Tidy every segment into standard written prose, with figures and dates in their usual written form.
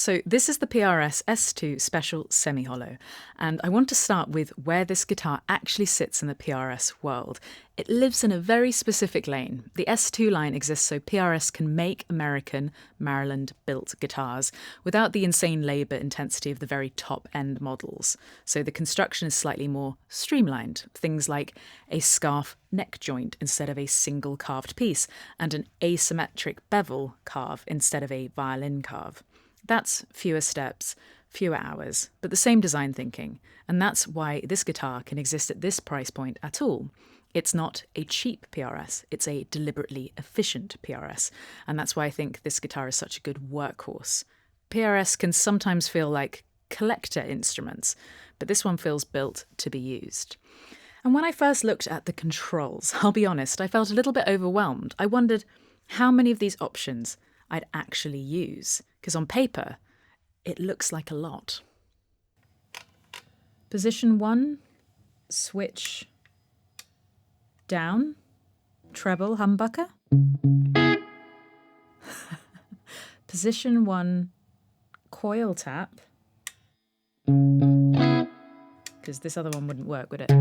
So this is the PRS S2 Special Semi-Hollow, and I want to start with where this guitar actually sits in the PRS world. It lives in a very specific lane. The S2 line exists so PRS can make American, Maryland-built guitars without the insane labour intensity of the very top-end models. So the construction is slightly more streamlined. Things like a scarf neck joint instead of a single carved piece, and an asymmetric bevel carve instead of a violin carve. That's fewer steps, fewer hours, but the same design thinking, and that's why this guitar can exist at this price point at all. It's not a cheap PRS, it's a deliberately efficient PRS, and that's why I think this guitar is such a good workhorse. PRS can sometimes feel like collector instruments, but this one feels built to be used. And when I first looked at the controls, I'll be honest, I felt a little bit overwhelmed. I wondered how many of these options I'd actually use, because on paper, it looks like a lot. Position 1, switch down, treble humbucker. Position 1, coil tap, because this other one wouldn't work, would it?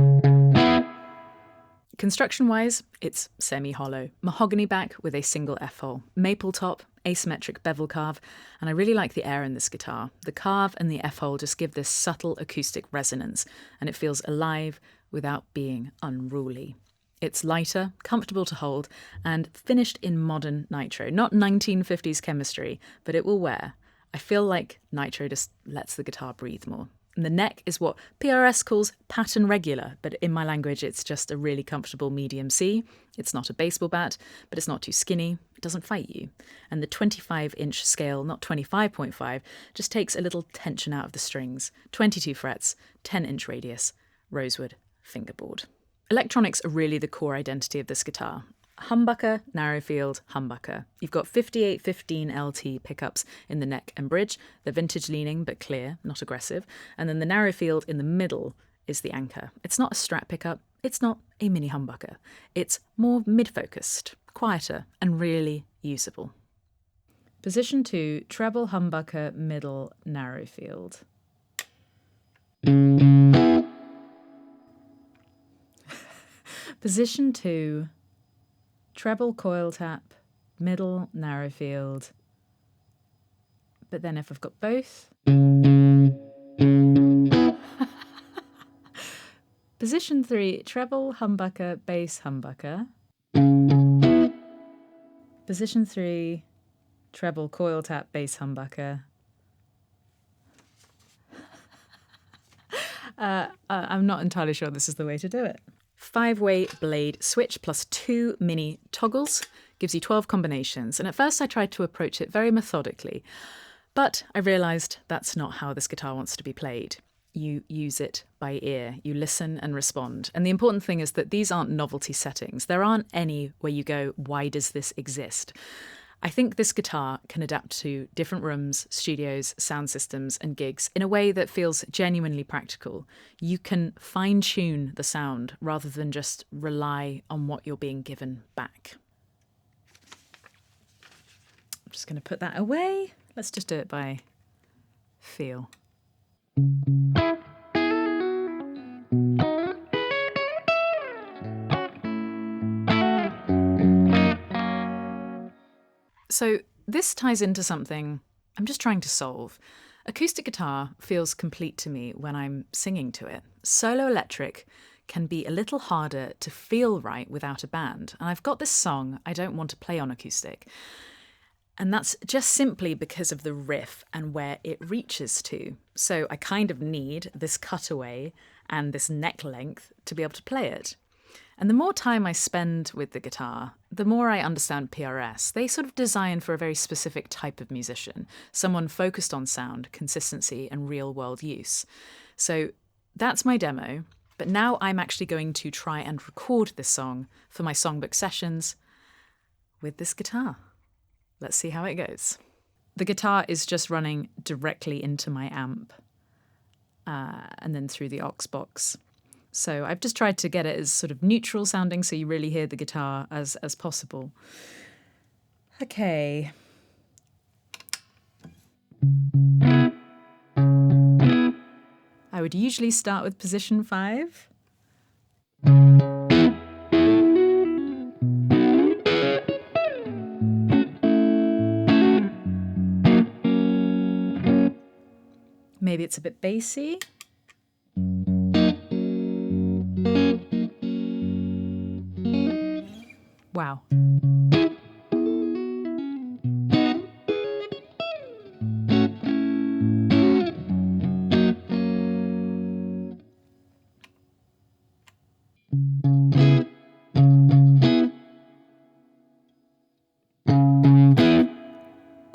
Construction-wise, it's semi-hollow, mahogany back with a single F-hole, maple top, asymmetric bevel carve, and I really like the air in this guitar. The carve and the F-hole just give this subtle acoustic resonance, and it feels alive without being unruly. It's lighter, comfortable to hold, and finished in modern nitro. Not 1950s chemistry, but it will wear. I feel like nitro just lets the guitar breathe more. And the neck is what PRS calls pattern regular, but in my language it's just a really comfortable medium C. It's not a baseball bat, but it's not too skinny. It doesn't fight you. And the 25-inch scale, not 25.5, just takes a little tension out of the strings. 22 frets, 10-inch radius, rosewood fingerboard. Electronics are really the core identity of this guitar. Humbucker, narrow field, humbucker. You've got 5815 LT pickups in the neck and bridge. They're vintage leaning but clear, not aggressive. And then the narrow field in the middle is the anchor. It's not a Strat pickup. It's not a mini humbucker. It's more mid-focused, quieter, and really usable. Position 2, treble humbucker, middle, narrow field. Position 2, treble coil tap, middle, narrow field. But then if I've got both. Position 3, treble humbucker, bass humbucker. Position 3, treble coil tap, bass humbucker. I'm not entirely sure this is the way to do it. 5-way blade switch plus 2 mini toggles gives you 12 combinations, and at first I tried to approach it very methodically, but I realised that's not how this guitar wants to be played. You use it by ear, you listen and respond, and the important thing is that these aren't novelty settings. There aren't any where you go, why does this exist? I think this guitar can adapt to different rooms, studios, sound systems, and gigs in a way that feels genuinely practical. You can fine-tune the sound rather than just rely on what you're being given back. I'm just going to put that away. Let's just do it by feel. So this ties into something I'm just trying to solve. Acoustic guitar feels complete to me when I'm singing to it. Solo electric can be a little harder to feel right without a band. And I've got this song I don't want to play on acoustic. And that's just simply because of the riff and where it reaches to. So I kind of need this cutaway and this neck length to be able to play it. And the more time I spend with the guitar, the more I understand PRS. They sort of design for a very specific type of musician, someone focused on sound, consistency, and real-world use. So that's my demo, but now I'm actually going to try and record this song for my songbook sessions with this guitar. Let's see how it goes. The guitar is just running directly into my amp and then through the aux box. So I've just tried to get it as sort of neutral sounding so you really hear the guitar as possible. Okay. I would usually start with position 5. Maybe it's a bit bassy. Wow.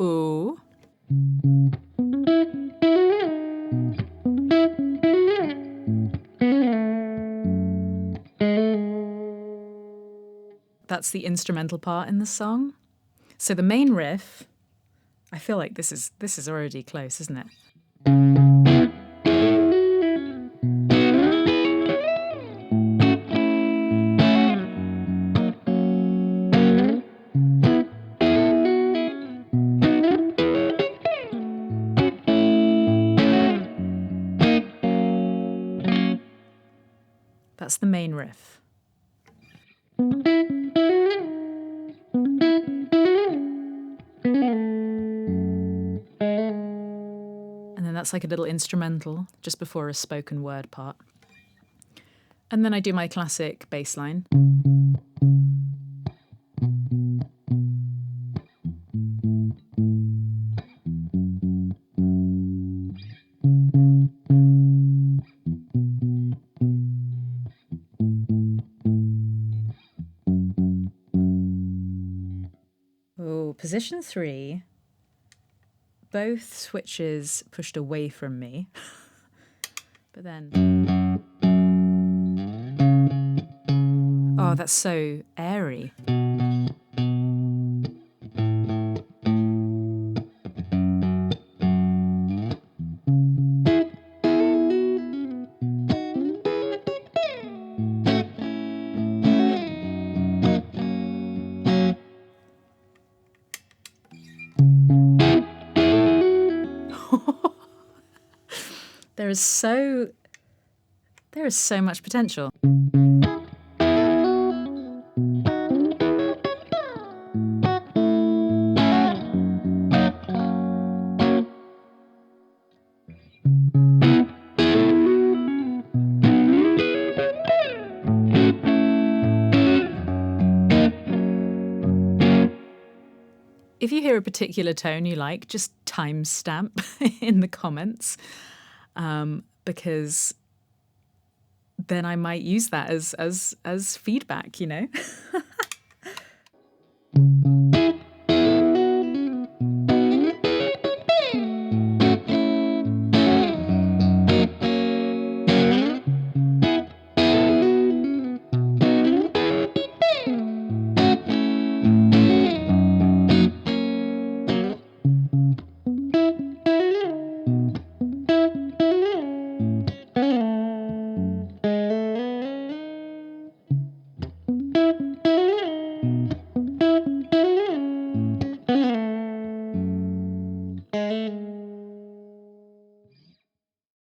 Ooh. That's the instrumental part in the song. So the main riff, I feel like this is already close, isn't it? That's the main riff. And then that's like a little instrumental just before a spoken word part. And then I do my classic bass line. Oh, position 3. Both switches pushed away from me. But then... Oh, that's so airy. There is so much potential. If you hear a particular tone you like, just timestamp in the comments, because then I might use that as feedback, you know?